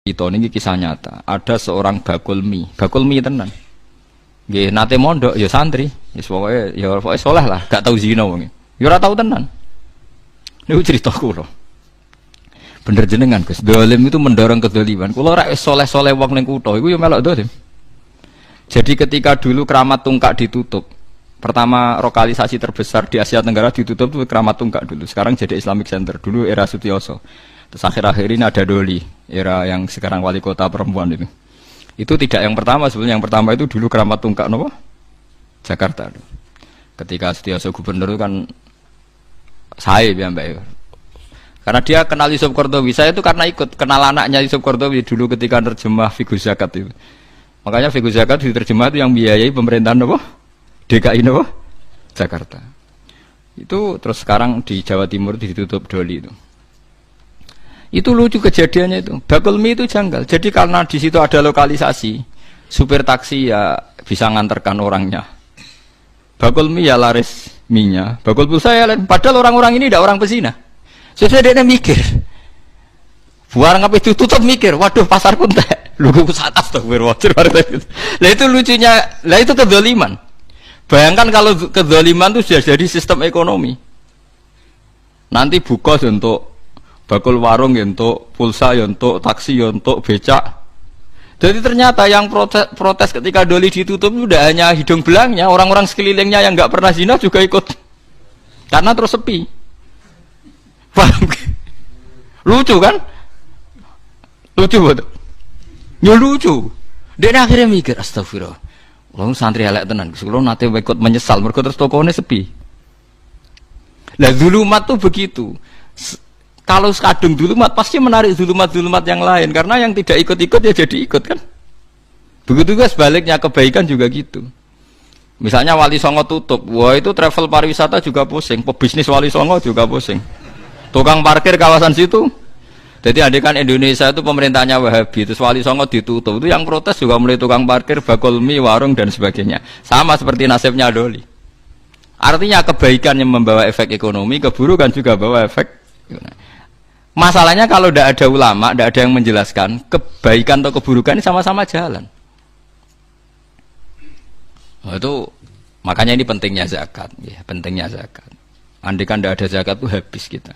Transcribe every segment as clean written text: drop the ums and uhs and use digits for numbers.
Itu niki kisah nyata. Ada seorang bakul mie tenan. Nggih nate mondok ya santri, wis pokoke saleh lah, gak tau zina wong. Ya ora tau tenan. Niku cerita kula. Bener jenengan Gus, dolim itu mendorong kedzaliman. Kula ora saleh-saleh wong ning kutha iku ya melok dolim. Jadi ketika dulu Keramat Tungkak ditutup, pertama lokalisasi terbesar di Asia Tenggara ditutup itu Keramat Tungkak dulu. Sekarang jadi Islamic Center. Dulu era Sutioso. Terus akhir-akhir ini ada Doli, era yang sekarang wali kota perempuan itu. Itu tidak yang pertama sebenarnya. Yang pertama itu dulu Keramat Tungkak nopo? Jakarta. Ketika Sutioso gubernur itu kan saya ya Mbak. Karena dia kenal Yusuf Qaradawi. Saya itu karena ikut kenal anaknya Yusuf Qaradawi dulu ketika terjemah Fiqh Zakat itu. Makanya Fiqh Zakat diterjemah itu yang biayai pemerintahan apa? DKI apa? Jakarta. Itu terus sekarang di Jawa Timur ditutup Doli itu. Itu lucu kejadiannya itu. Bakul mie itu janggal. Jadi karena di situ ada lokalisasi, supir taksi ya bisa nganterkan orangnya. Bakul mie ya laris mie-nya. Bakul pulsa ya lain. Padahal orang-orang ini tidak orang pezina. Sesuai dia mikir. Buang apa itu tutup mikir. Waduh pasar pun teh. Lu ke atas tuh berwajib. Lah itu lucunya, lah itu kedzaliman. Bayangkan kalau kedzaliman itu sudah jadi sistem ekonomi. Nanti buka untuk bakul warung, untuk pulsa, untuk taksi, untuk becak. Jadi ternyata yang protes ketika Doli ditutup itu tidak hanya hidung belangnya, orang-orang sekelilingnya yang nggak pernah zina juga ikut. Karena terus sepi. Paham? Lucu kan? Lucu betul. Ya lucu. Dia akhirnya mikir, astagfirullah. Lalu santri elek tenan. Kalau nanti ikut menyesal, mereka terus tokonya sepi. Lah zulumat tuh begitu. Kalau kadung zulumat pasti menarik zulumat-zulumat yang lain. Karena yang tidak ikut-ikut ya jadi ikut kan. Begitu juga sebaliknya kebaikan juga gitu. Misalnya Wali Songo tutup, wah itu travel pariwisata juga pusing. Pebisnis Wali Songo juga pusing. Tukang parkir kawasan situ. Jadi adekan Indonesia itu pemerintahnya Wahabi, terus Wali Songo ditutup, itu yang protes juga mulai tukang parkir, bakul mie, warung dan sebagainya. Sama seperti nasibnya Doli. Artinya kebaikan yang membawa efek ekonomi, keburukan juga bawa efek. Masalahnya kalau tidak ada ulama, tidak ada yang menjelaskan, kebaikan atau keburukan ini sama-sama jalan. Nah, itu makanya ini pentingnya zakat, ya, pentingnya zakat. Andekan tidak ada zakat itu habis kita.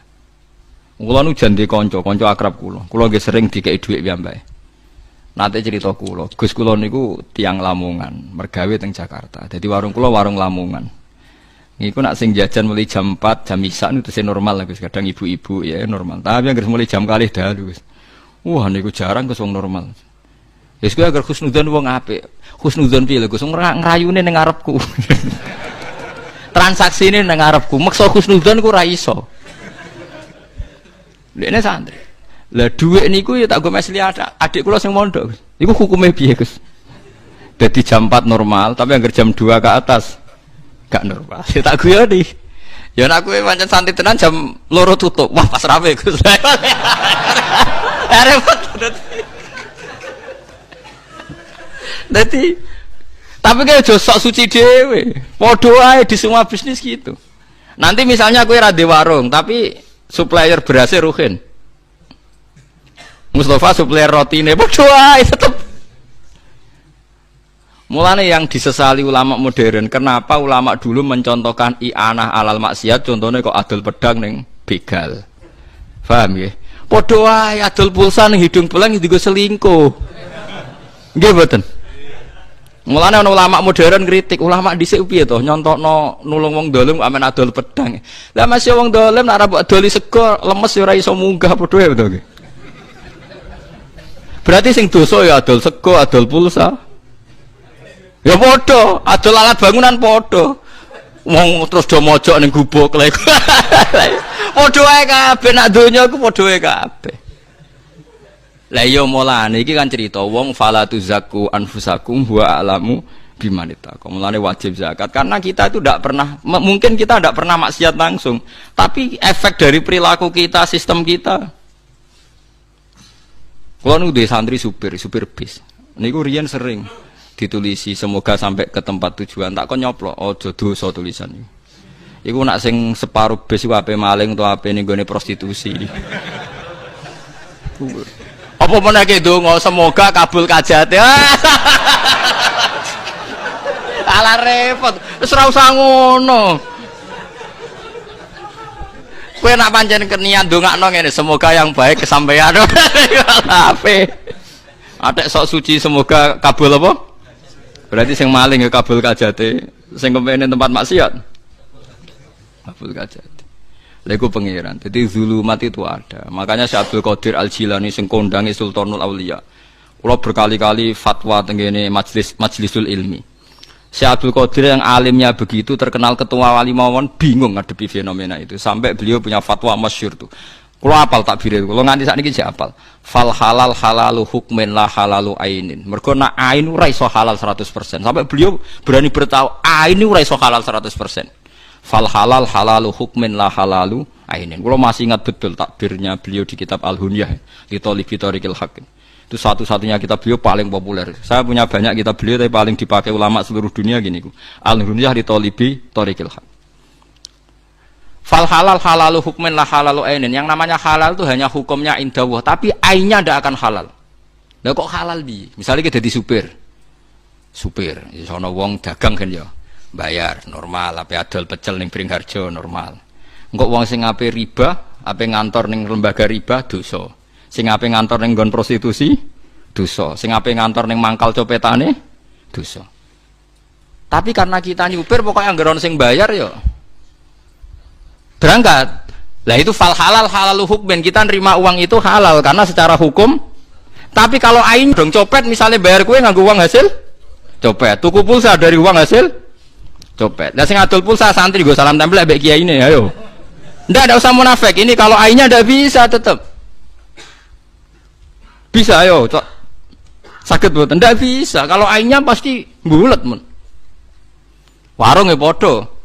Kula nu jan di kanca akrab kula. Kula nggih sering dikei dhuwit piyambake. Nate cerita kula, Gus kula niku tiyang Lamongan, mergawe teng Jakarta. Dadi warung kula warung Lamongan. Niku nak sing jajan mulai jam 4, jam isak niku tesih normal lah Gus. Kadang ibu-ibu ya normal. Tapi anggere mulai jam kalih dalu Gus. Wah niku jarang Gus wong normal. Wis kuwi agar husnudzon wong apik. Husnudzon piye lho Gus ngrayune ning ngarepku. Transaksine ning ngarepku. Meksa husnudzon ku ora iso. Ini santri. Lah dhuwit niku ya tak go mesli adik kula sing mondok. Iku hukume piye, Gus? Dadi jam 4 normal, tapi anggar jam 2 ke atas gak normal. Ya tak guyoni. Ya nek kowe pancen santri tenan jam 2 tutup. Wah, pas rame, Gus. Repot. Dadi tapi kayak aja sok suci dhewe. Padha ae di semua bisnis gitu. Nanti misalnya kowe ra di warung, tapi supplier berasnya Ruhin, Mustafa supplier rotine, bodoh tetap. Mulanya yang disesali ulama modern, kenapa ulama dulu mencontohkan i'anah alal maksiat, contohnya kok adol pedang neng begal, paham ya? Bodoh adol pulsa neng hidung belang itu selingkuh, nggih mboten? Mulane ana ulama modern kritik, ulama dhisik piye to nyontokno nulung wong dolim amen adol pedang. Lah masih wong dolim nek ora mbok adoli sego lemes ya ora iso munggah padha wae to. Berarti sing dosa ya adol sego, adol pulsa. Ya padha, adol alat bangunan padha. Wong terus do mojok ning gubuk lek. Padha wae kabeh nak donya iku padha wae kabeh. Lah iya mulane iki kan cerita wong fala tuzakku anfusakum wa a'lamu bimanita. Mulane wajib zakat karena kita itu tidak pernah mungkin kita tidak pernah maksiat langsung, tapi efek dari perilaku kita, sistem kita. Kulo nu duwe santri supir bis. Niku riyen sering ditulisi semoga sampai ke tempat tujuan. Tak kon nyoplok aja dosa tulisan iki. Iku nak sing separuh bis iku ape maling utawa ape ning gone prostitusi. Apa meneh ki donga semoga kabul kajate. Alah repot. Wis ora usah ngono. Kowe nak pancen niat ndongakno ngene, semoga yang baik kesampaian. Ape. Atek sok suci semoga kabul apa? Berarti sing maling ya kabul kajate, sing kepengin tempat maksiat kabul kajate. Lha iku pangeran. Dadi zulumat itu ada. Makanya Syekh Abdul Qadir Al-Jilani sing kondange Sultanul Auliya. Kula berkali-kali fatwa tengene majlisul ilmi. Syekh Abdul Qadir yang alimnya begitu terkenal ketua wali mawon bingung ngadepi fenomena itu sampai beliau punya fatwa masyhur tuh. Kalau apal takbir itu, kalau nganti sakniki jek apal. Fal halal halalu hukmin la halalu ainin. Mergo nak ain ora iso halal 100%. Sampai beliau berani bertahu ain ora iso halal 100%. Fal halal halalu hukmin la halalu ainin. Kalau masih ingat betul takbirnya beliau di kitab Al-Hunyah di Thalibi Thariqil Haq. Itu satu-satunya kitab beliau paling populer. Saya punya banyak kitab beliau tapi paling dipakai ulama seluruh dunia gini. Al-Hunyah di Thalibi Thariqil Haq. Fal halal halalu hukmin la halalu ainin. Yang namanya halal itu hanya hukumnya indawah, tapi ainnya tidak akan halal. Lah kok halal bi? Misalnya kita jadi supir, sono wong dagang kan ya, bayar normal. Ape adol pecel ning Bringharjo normal. Engko wong sing ape riba, ape ngantor ning lembaga riba dosa. Sing ape ngantor ning nggon prostitusi dosa. Sing ape ngantor ning mangkal copetane dosa. Tapi karena kita nyupir pokoknya anggaran sing bayar ya berangkat. Lah itu fal halal halalu hukmin, kita nerima uang itu halal karena secara hukum. Tapi kalau ain dong copet misalnya bayar kue nganggo uang hasil copet, tuku pulsa dari uang hasil copet. Lah sing adol pulsa santri go salam tempel mbek kiai ini ayo. Ndak ada usah munafik. Ini kalau ainnya ndak bisa tetap. Bisa ayo, cok. Sakit mboten? Ndak bisa. Kalau ainnya pasti bulet men. Warung e padha.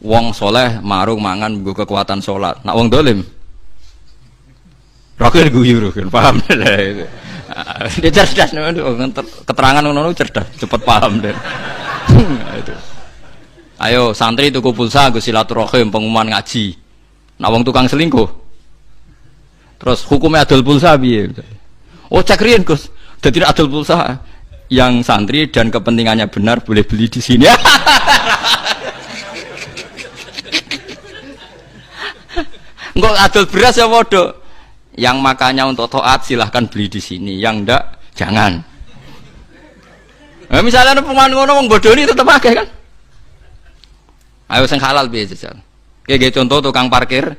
Wong soleh marung mangan nggo kekuatan salat. Nak wong dolim rokir guyur kan paham deh. Dia cerdas keterangan ngono cerdas, cepet paham deh. Itu. Ayo santri tuku pulsa nggo silaturahim pengumuman ngaji. Nak wong tukang selingkuh. Terus hukumnya adol pulsa piye? Oh cek riyen Gus. Dadi adol pulsa yang santri dan kepentingannya benar boleh beli di sini. Enggak adol beras ya bodoh. Yang makanya untuk taat silahkan beli di sini. Yang ndak jangan. Nah, misalnya ada pengumuman ngono wong bodoh ini tetap pakai kan? Ayo sing halal piye jajal. Kayak contoh tukang parkir.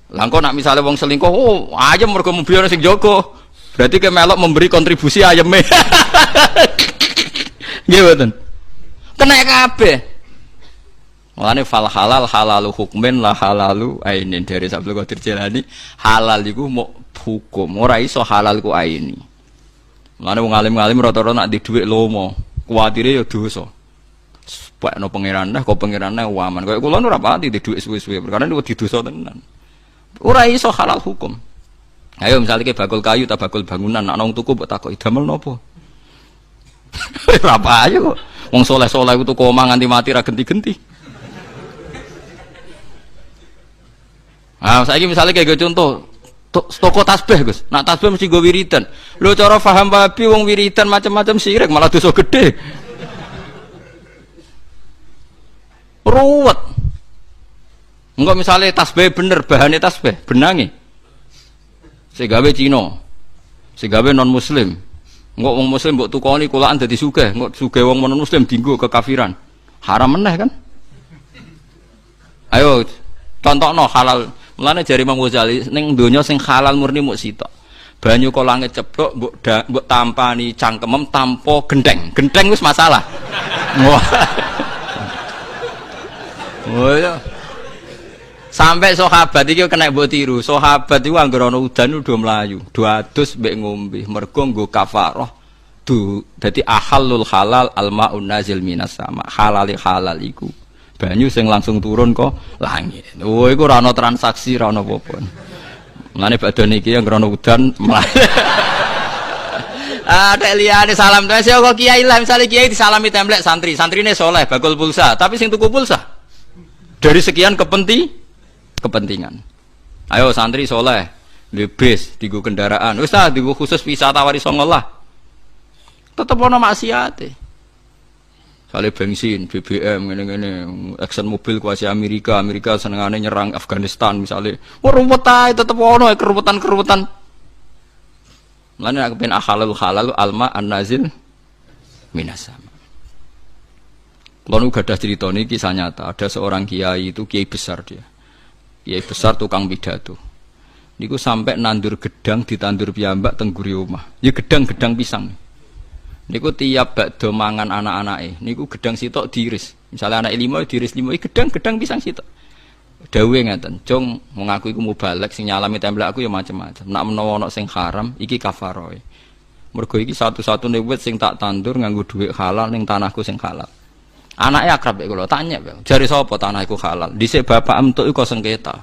Langkau nak misalnya wong selingkuh, oh ayam mergo mobil sing jogo. Berarti ke melok memberi kontribusi ayamnya. Nggih mboten. Kena kabeh. Mulane fal halal halalu hukmin la halalu ainin dari Abdul Qadir Jilani halal iku mau hukum ora iso halal ku aini. Mulane wong alim-alim rata-rata nak di dhuwit lomo, kuwatire ya dosa. Sepakno pangeran dah kok pangeran waman. Kaya kula ora pati di dhuwit suwe-suwe perkara niku di dosa tenan. Ora iso halal hukum. Ayo misalnya ke bakul kayu ta bakul bangunan nak nang tuku mbok takoki damel napa? Ora ayo kok. Wong saleh-saleh iku tuku omah nganti mati ra genti-genti. Ah, saiki misalnya kayak contoh toko tasbih Gus. Nak tasbih mesti go wiridan. Lho cara paham babi wong wiridan macam-macam sirik malah dosa gede. Ruwet. Enggak misalnya tasbih bener bahannya tasbih benangi. Sing gawe Cina. Sing gawe non muslim. Enggak wong muslim mbok tukoni kulaan dadi sugih, enggak sugih wong non muslim dienggo kekafiran. Haram meneh kan? Ayo contohno halal. Mulane jari Imam Ghazali ning donya sing halal murni muk sitok. Banyu kok langit ceplok mbok tampani cangkemem tanpa gendeng. Gendeng wis masalah. Wah. Oh ya. Sampai sahabat iki kena mbok tiru. Sahabat iku anggere ana udan udah mlayu, do adus mbek ngombe mergo nggo kafarah. Dadi ahallul halal almaun nazil minas sama. Halali halal iku banyu sing langsung turun kok langit. Oh iku ora ana transaksi, ora ana apa-apa. Mulane badan iki yang ana udan mlayu. Ada liyane salam terus kok kiai lah misale kiai disalami templek santri. Santrine soleh bakul pulsa, tapi sing tuku pulsa dari sekian kepentingan. Ayo santri soleh Lebes digo kendaraan. Wis ta digo khusus wisata wari songo lah. Tetep ana maksiate. Sale bensin, BBM ngene-ngene, Exxon Mobil kuasa Amerika senengane nyerang Afghanistan misalnya. Ruwet ae tetep ana keruwetan-keruwetan. Lan nek ben halal alma an-nazil minas sama. Kulo nu gadah crita niki kisah nyata. Ada seorang kiai itu kiai besar dia. Kiai besar tukang pidato. Niku sampai nandur gedang ditandur piyambak teng guri omah. Ya gedang-gedang pisang. Niku tiap bakdo mangan anak-anake, niku gedang sitok diiris. Misalnya anak 5 diiris 5, gedang-gedang pisang sitok. Dawuhe ngaten, "Jong, wong aku iku mubalek sing nyalami templek aku ya macam-macam. Nak menawa ana sing haram, iki kafaroe. Mergo iki satu-satune wit sing tak tandur nganggo dhuwit halal ning tanahku sing halal." Anake akrab kula, tak nyek, "Jare sapa tanahku halal?" Dhisik bapak entuk iku sengketa.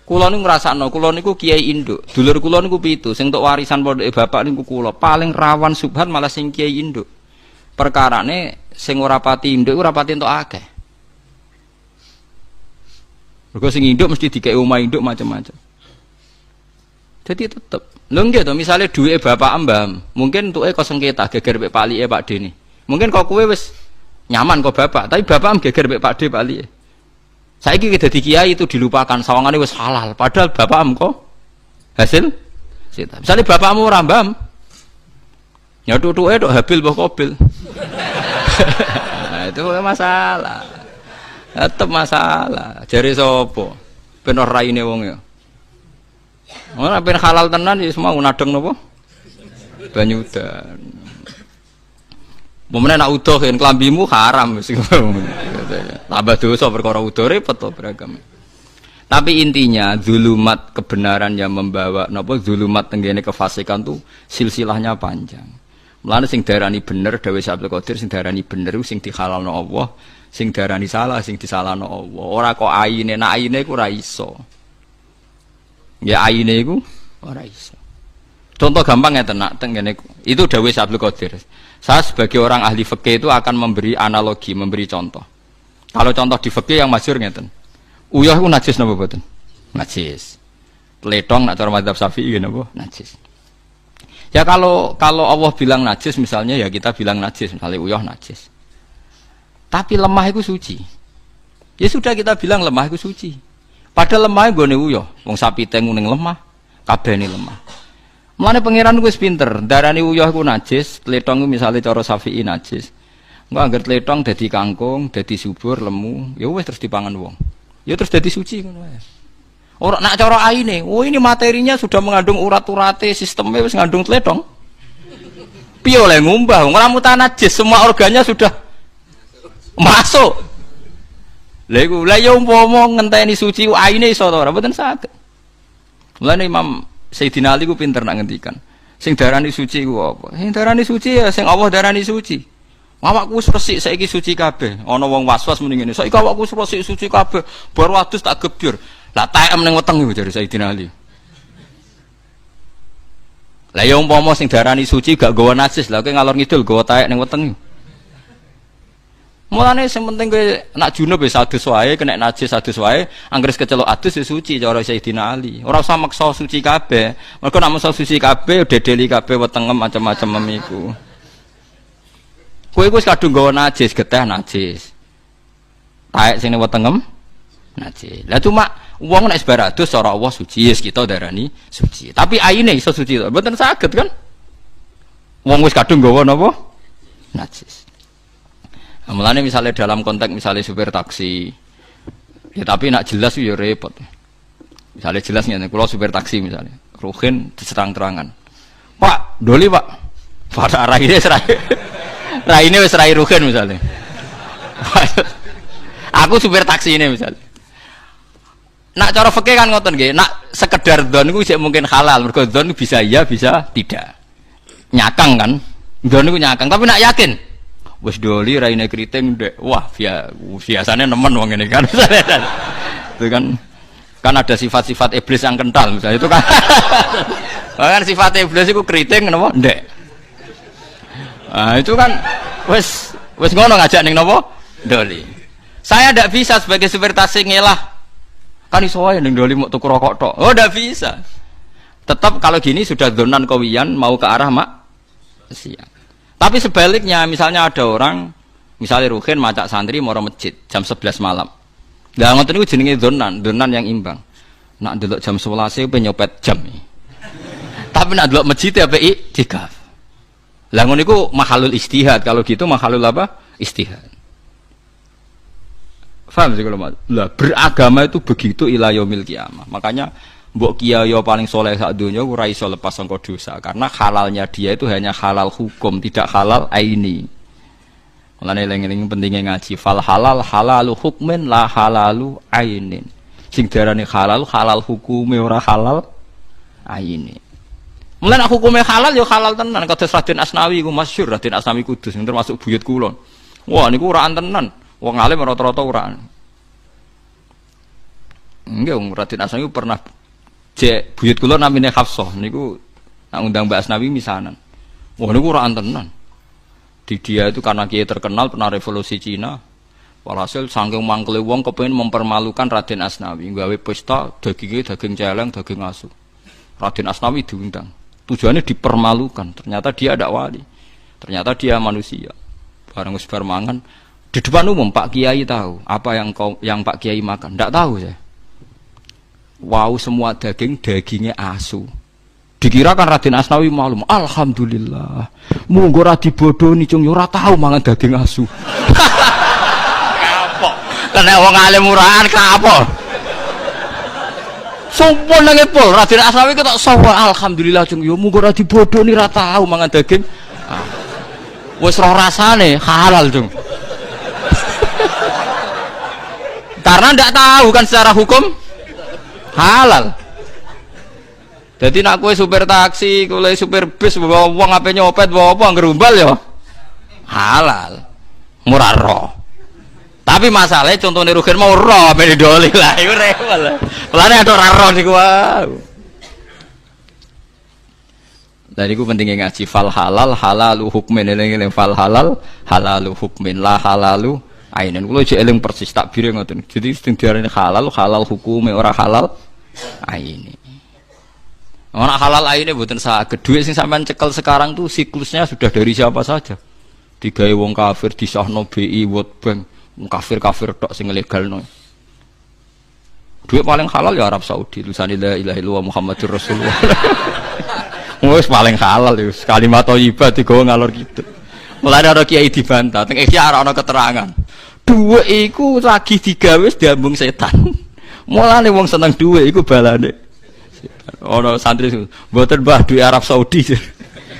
Kula niku ngrasakno, kula niku kiai induk. Dulur kula niku 7, sing entuk warisan pondoke bapak niku kula. Paling rawan subhan malah sing kiai induk. Perkarane sing ora pati induk ora pati entuk akeh. Mergo sing induk mesti dikek omah induk macam-macam. Jadi tetep. Lho nggih to, misale duwike bapak mbam, mungkin entuke kok sengketa geger mek palike Pak Dene. Mungkin kok kowe wis nyaman kok bapak, tapi bapak geger mek Pak D palike. Saiki dadi kiai itu dilupakan, sawangane wis halal, padahal bapakmu kok hasil sita. Misale bapakmu ora mbam, ya tutuke tok Habil mbah Qabil. Nah, itu masalah. Tetep masalah. Jare sapa? Ben ora raine wong ya. Ora ben halal tenan ya semua nadeng napa? Banyudan. Momene nak udoh yen klambimu haram sing tambah dosa perkara udoh repot to beragam. Tapi intinya zulumat kebenaran yang membawa napa zulumat tenggene kefasikan tuh silsilahnya panjang. Mulane sing darani bener dawuh Abdul Qadir sing darani bener sing dihalalno Allah, sing darani salah sing disalahno Allah. Ora kok ayine, nek ayine iku ora iso. Ya ayine iku ora iso. Contoh gampang ngeten nak tenggene itu dawuh Abdul Qadir. Saya sebagai orang ahli fikih itu akan memberi analogi, memberi contoh. Kalau contoh di fikih yang masyhur ngeten. Uyah itu najis napa mboten? Najis. Tletong nak cara mazhab Syafi'i napa? Najis. Ya kalau Allah bilang najis misalnya ya kita bilang najis, misalnya uyah najis. Tapi lemah itu suci. Ya sudah kita bilang lemah itu suci. Padahal lemah nggone uyah, wong sapi tengu ning lemah, kabehane lemah. Mulane pangeran wis pinter, darani uyah ku najis, tletong ku misale cara Syafi'i najis. Engko angger tletong dadi kangkung, dadi subur, lemu, ya wis terus dipangan wong. Ya terus dadi suci ngono wae. Ora nak cara aine, oh ini materinya sudah mengandung urat-urate, sistemnya wis ngandung tletong. Piye oleh ngumbah, ora mutan najis, semua organnya sudah masuk. Lha iku lha ya umpama ngenteni suci aine iso ta ora mboten saged. Mulane Imam Sayyidina Ali ku pinter nak ngendikan. Sing darani suci ku apa? Sing darani suci ya sing Allah darani suci. Awakku wis resik saiki suci kabeh. Ana wong was-was muni ngene. Saiki awakku wis resik suci kabeh. Bar wadus tak gebyur. Lah taem ning weteng iku jare Sayyidina Ali. Lah ya umpama sing darani suci gak nggawa najis, lah kowe ngalor ngidul nggawa taek ning weteng. Mulane sing penting kowe nak junub wis adus wae, kena najis adus wae, anggere kecelok adus wis suci cara Sayyidina Ali. Ora usah maksa suci kabeh. Mergo nek maksa suci kabeh dedeli kabeh wetengem macam-macam iku. Kowe wis kadung nggawa najis, geteh najis. Taek sing wetengem najis. Lah cuma wong nek sebar adus cara Allah suci, yes kita darani suci. Tapi aine iso suci to. Mboten saged kan? Wong wis kadung nggawa napa? Najis. Mulane misalnya dalam konteks misalnya supir taksi, ya tapi nak jelas ya repot. Misalnya jelasnya, kalau supir taksi misalnya, Ruhin diserang-terangan, Pak, doli Pak, pada arah ini serai, ini serai Ruhin misalnya. Aku supir taksi ini misalnya. Nak cara fikih kan ngoten nggih, nak sekedar dzon iku mungkin halal, mergo dzon bisa iya bisa tidak. Nyakang kan, dzon iku nyakang, tapi nak yakin. Wes doli raine kriting ndek wah biasanya nemen wong ngene kan. Itu kan ada sifat-sifat iblis yang kental misalnya itu kan. Kan sifat iblis itu kriting napa ndek. Nah itu kan wes ngono ngajak ning napa doli. Saya tidak bisa sebagai supir taksi ngelah. Kan iso wae ning doli mau tuku rokok tok. Oh, tidak bisa. Tetap kalau gini sudah donan kawiyan mau ke arah maksiat. Tapi sebaliknya misalnya ada orang misalnya Ruhin macak santri mau masjid jam 11 malam. Lah ngoten niku jenenge donan yang imbang. Nak ndelok jam 11 pe nyopet jam. Tapi nak ndelok masjid ya iktikaf. Lah ngono niku mahalul istihad. Kalau gitu mahalul apa? Istihad. Faham sih kalau lah beragama itu begitu ila yaumil qiyamah. Makanya mbok kiai paling soleh sak donya ora iso lepas saka dosa karena halalnya dia itu hanya halal hukum, tidak halal aini. Mulane eling-eling pentingnya ngaji fal halal halalu hukmin la halalu ainin. Sing diarani halal halal hukume ora halal aini. Mulane nek hukume halal ya halal tenan kados Raden Asnawi iku masyhur Raden Asnawi Kudus sing termasuk buyut kula. Wah niku ora tenan. Wong alim rata-rata ora. Enggak, Raden Asnawi pernah cek buyut kula namine Hafsah niku nak undang Mbak Asnawi misanan. Wah niku ora tenan. Di dia itu karena kiai terkenal pernah revolusi Cina. Walhasil saking mangkele wong kepengin mempermalukan Raden Asnawi, gawe pesta dagingnya daging celeng, daging asu. Raden Asnawi diundang. Tujuannya dipermalukan. Ternyata dia ada wali. Ternyata dia manusia. Bareng wis bar mangan di depan umum Pak Kiai tahu apa yang Pak Kiai makan. Tidak tahu saya. Wow, semua dagingnya asu. Dikirakan Raden Asnawi maklum. Alhamdulillah. Monggo ora dibodoni cung ora tahu mangan daging asu. Kapok. Kena wong alim murahan kapok. Sompon nang epol Raden Asnawi ketok sawa alhamdulillah cung yo monggo ora dibodoni ora tahu mangan daging. Wis roh rasane halal cung. Karena tidak tahu kan secara hukum halal. Jadi nak kue supir taksi, kue supir bis, bawa uang apa nyopet, bawa apa ngerumbal ya halal, murah roh. Tapi masalahnya contohnya Ruhin mau roh, beli doli lah, itu rewel. Pelane ada roh di gua. Jadi gue pentingnya ngaji fal halal halalu hukmin, eling fal halal halalu hukmin lah halalu. Ainen kula jek eling persis takbire ngoten. Jadi sing diarani halal hukume ora halal aine. Ora halal aine mboten saged. Dhuwit sing sampean cekel sekarang tuh siklusnya sudah dari siapa saja. Digawe wong kafir disahno BI World Bank, wong kafir-kafir tok sing legalno. Dhuwit paling halal ya Arab Saudi, tulisane la ilaha illallah Muhammadur Rasulullah. Wis paling halal ya kalimat thayyibah digawa ngalor gitu. Mulai ada kiai dibantah, teng ikhya ana keterangan. Dhuwit iku lagi digawe diambung setan. Mulane wong seneng dhuwit iku balane. Ana santri mboten Mbah dhuwit Arab Saudi.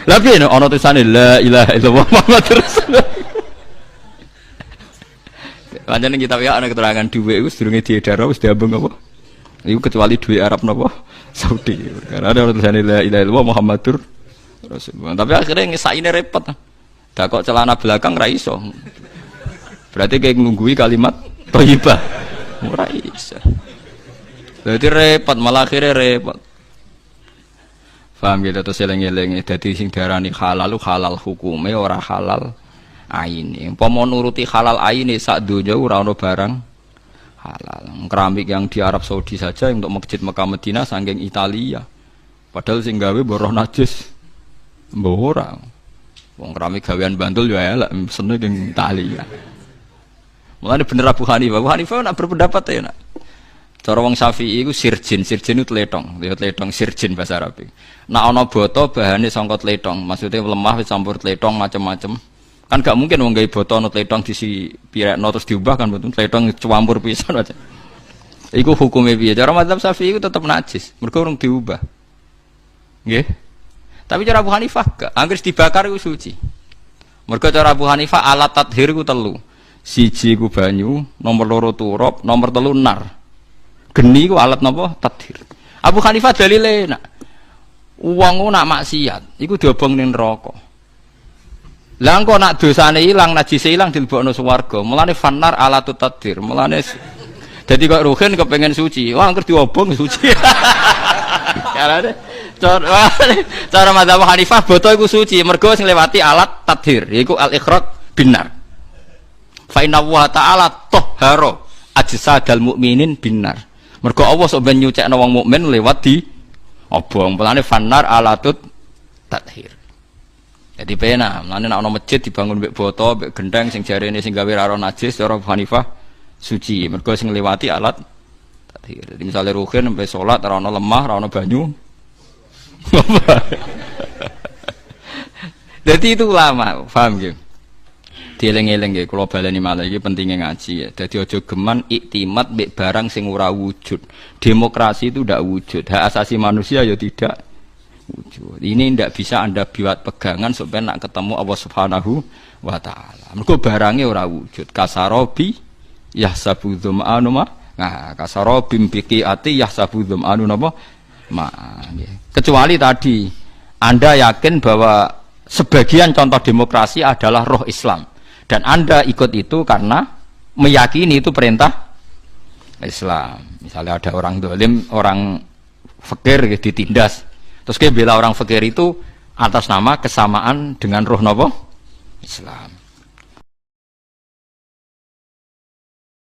Lah piye ana tulisane la ilaha illallah Muhammadur Rasulullah. Pancen kita ya ana keterangan dhuwit iku sedurunge diedar wis diambung apa? Iku kecuali dhuwit Arab napa? Saudi. Karena ada tulisane la ilaha illallah Muhammadur Rasulullah. Tapi akhirnya ngesaine repot. Dak kok celana belakang ra iso. Berarti kayak ngunggui kalimat thayyibah. Ora iso. Dadi repot malah akhirnya repot. Paham gitu terus eling-eling dadi sing diarani halal hukume ora halal aine. Umpama nuruti halal aine sak donya ora ana barang halal. Keramik yang di Arab Saudi saja untuk masjid Mekah Madinah saking Italia. Padahal sing gawe boroh najis. Mbok ora. Wong keramik gawean Bantul ya elek seneng ning Italia. Mulane bener Abu Hanifah nak berpendapat ya nak. Cara wong Syafi'i iku sirjin itu tletong, ya tletong sirjin bahasa Arab. Nek ana boto bahane sangka tletong, maksudnya lemah wis campur tletong macam-macam. Kan gak mungkin wong gawe boto ana tletong disi pirekno terus diubah kan betul tletong campur pisan aja. Iku hukume piye? Cara mazhab Syafi'i iku tetep najis, mergo urung diubah. Nggih. Tapi cara Abu Hanifah gak, anggere dibakar iku suci. Mergo cara Abu Hanifah alat tathhir iku telu. Siji ku banyu, nomor loro turab, nomor telu nar. Geni ku alat napa? Tathhir. Abu Hanifah dalile nak wong nak maksiat iku diobong ning neraka. Lah engko nak dosane ilang, najise ilang dilebokno swarga. Mulane fannar alatut tathhir. Mulane dadi kok Ruhin kepengin suci. Wah angker diobong suci. Carane cara mazhab Hanifah boto iku suci mergo sing lewati alat tathhir yaiku al-ikhraq binar. Fa inna wa ta'ala tahhara ajsadal mukminin binar. Mergo Allah sok ben nyucekno wong mukmin lewat di obong. Mulane fanar alatut tathir. Jadi pena, mulane nek ana masjid dibangun mbek boto, mbek gendeng sing jarene sing gawe ora najis, cara Hanifah suci. Mergo sing ngliwati alat tathir. Jadi misale ruhin sampai salat ora ana lemah, ora ana banyu. Jadi itu ulama, paham nggih? Dieling-eling nggih, kula baleni malih iki pentinge ngaji ya. Dadi aja geman iktimat mbek barang sing ora wujud. Demokrasi itu ndak wujud, hak asasi manusia ya tidak wujud. Ini ndak bisa Anda buat pegangan supaya nak ketemu Allah Subhanahu wa taala. Mergo barange ora wujud. Kasarobi yahsabu dzum'anu ma. Nah, kasarobi biqiati yahsabu dzum'anu napa? Ma. Kecuali tadi Anda yakin bahwa sebagian contoh demokrasi adalah roh Islam dan Anda ikut itu karena meyakini itu perintah Islam. Misalnya ada orang dolim, orang fakir ditindas, terus dia bela orang fakir itu atas nama kesamaan dengan roh nopo Islam.